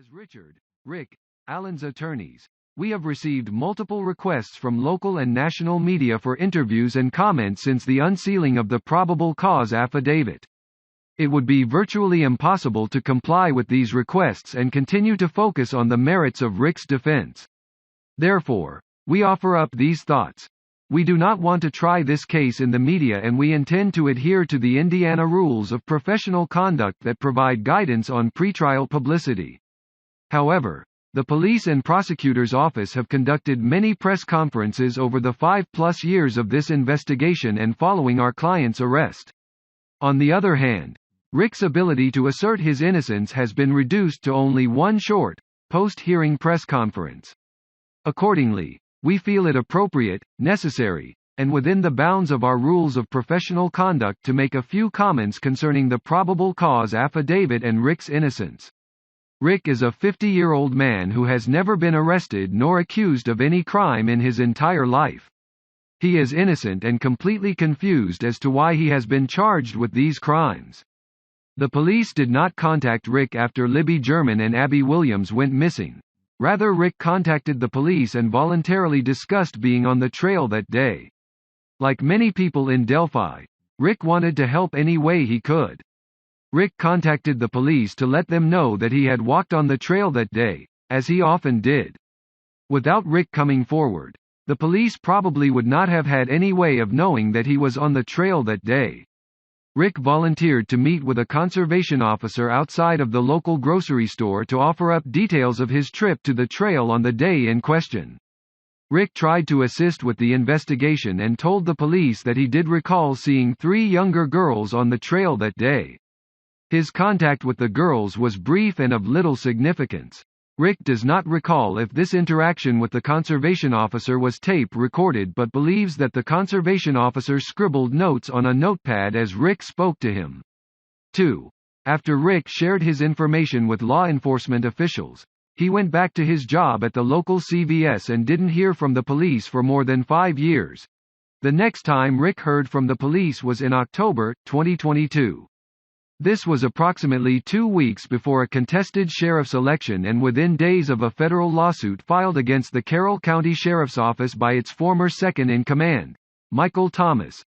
As Rick Allen's attorneys, we have received multiple requests from local and national media for interviews and comments since the unsealing of the probable cause affidavit. It would be virtually impossible to comply with these requests and continue to focus on the merits of Rick's defense. Therefore, we offer up these thoughts. We do not want to try this case in the media, and we intend to adhere to the Indiana rules of professional conduct that provide guidance on pretrial publicity. However, the police and prosecutor's office have conducted many press conferences over the 5+ years of this investigation and following our client's arrest. On the other hand, Rick's ability to assert his innocence has been reduced to only one short, post-hearing press conference. Accordingly, we feel it appropriate, necessary, and within the bounds of our rules of professional conduct to make a few comments concerning the probable cause affidavit and Rick's innocence. Rick is a 50-year-old man who has never been arrested nor accused of any crime in his entire life. He is innocent and completely confused as to why he has been charged with these crimes. The police did not contact Rick after Libby German and Abby Williams went missing. Rather, Rick contacted the police and voluntarily discussed being on the trail that day. Like many people in Delphi, Rick wanted to help any way he could. Rick contacted the police to let them know that he had walked on the trail that day, as he often did. Without Rick coming forward, the police probably would not have had any way of knowing that he was on the trail that day. Rick volunteered to meet with a conservation officer outside of the local grocery store to offer up details of his trip to the trail on the day in question. Rick tried to assist with the investigation and told the police that he did recall seeing 3 younger girls on the trail that day. His contact with the girls was brief and of little significance. Rick does not recall if this interaction with the conservation officer was tape recorded, but believes that the conservation officer scribbled notes on a notepad as Rick spoke to him. 2. After Rick shared his information with law enforcement officials, he went back to his job at the local CVS and didn't hear from the police for more than 5 years. The next time Rick heard from the police was in October 2022. This was approximately 2 weeks before a contested sheriff's election and within days of a federal lawsuit filed against the Carroll County Sheriff's Office by its former second-in-command, Michael Thomas.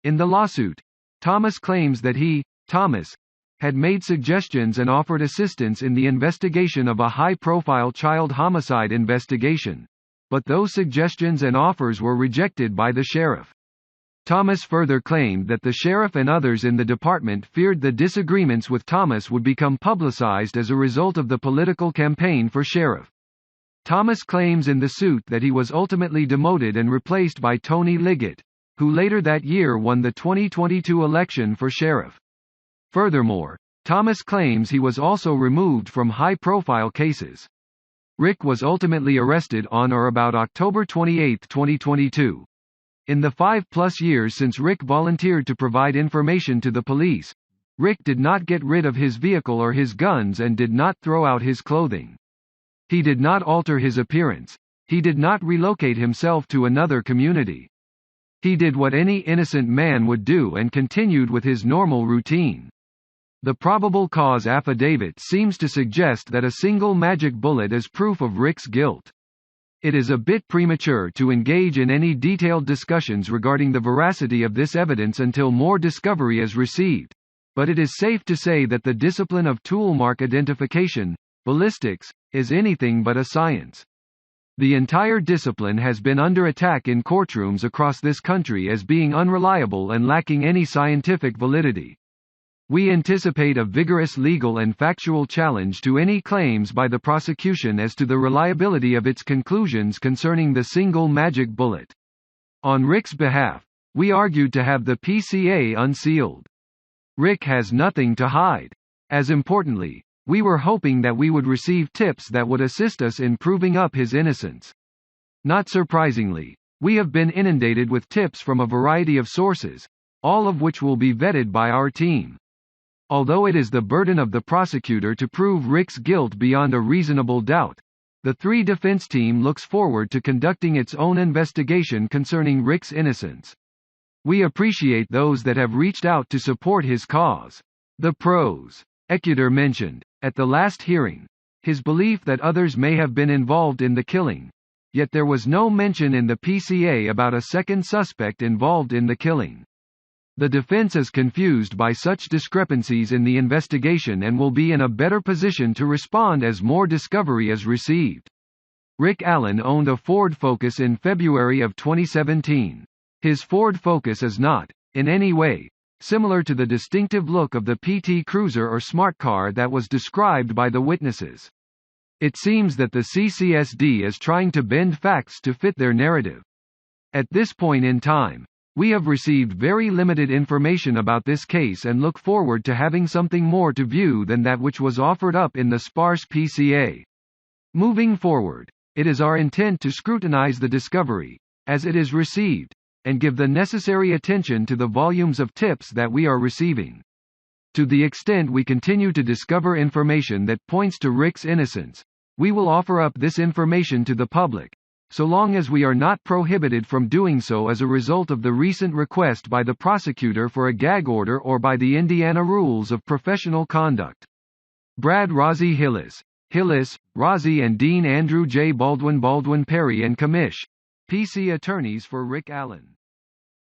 In the lawsuit, Thomas claims that he, Thomas, had made suggestions and offered assistance in the investigation of a high-profile child homicide investigation, but those suggestions and offers were rejected by the sheriff. Thomas further claimed that the sheriff and others in the department feared the disagreements with Thomas would become publicized as a result of the political campaign for sheriff. Thomas claims in the suit that he was ultimately demoted and replaced by Tony Liggett, who later that year won the 2022 election for sheriff. Furthermore, Thomas claims he was also removed from high-profile cases. Rick was ultimately arrested on or about October 28, 2022. In the 5+ years since Rick volunteered to provide information to the police, Rick did not get rid of his vehicle or his guns and did not throw out his clothing. He did not alter his appearance. He did not relocate himself to another community. He did what any innocent man would do and continued with his normal routine. The probable cause affidavit seems to suggest that a single magic bullet is proof of Rick's guilt. It is a bit premature to engage in any detailed discussions regarding the veracity of this evidence until more discovery is received, but it is safe to say that the discipline of tool mark identification, ballistics, is anything but a science. The entire discipline has been under attack in courtrooms across this country as being unreliable and lacking any scientific validity. We anticipate a vigorous legal and factual challenge to any claims by the prosecution as to the reliability of its conclusions concerning the single magic bullet. On Rick's behalf, we argued to have the PCA unsealed. Rick has nothing to hide. As importantly, we were hoping that we would receive tips that would assist us in proving up his innocence. Not surprisingly, we have been inundated with tips from a variety of sources, all of which will be vetted by our team. Although it is the burden of the prosecutor to prove Rick's guilt beyond a reasonable doubt, the 3 defense team looks forward to conducting its own investigation concerning Rick's innocence. We appreciate those that have reached out to support his cause. The pros. Ecuador mentioned, at the last hearing, his belief that others may have been involved in the killing. Yet there was no mention in the PCA about a second suspect involved in the killing. The defense is confused by such discrepancies in the investigation and will be in a better position to respond as more discovery is received. Rick Allen owned a Ford Focus in February of 2017. His Ford Focus is not, in any way, similar to the distinctive look of the PT Cruiser or Smart Car that was described by the witnesses. It seems that the CCSD is trying to bend facts to fit their narrative. At this point in time, we have received very limited information about this case and look forward to having something more to view than that which was offered up in the sparse PCA. Moving forward, it is our intent to scrutinize the discovery, as it is received, and give the necessary attention to the volumes of tips that we are receiving. To the extent we continue to discover information that points to Rick's innocence, we will offer up this information to the public, so long as we are not prohibited from doing so as a result of the recent request by the prosecutor for a gag order or by the Indiana Rules of Professional Conduct. Brad Rozzi Hillis, Rozzi and Dean Andrew J. Baldwin Perry and Commish, PC attorneys for Rick Allen.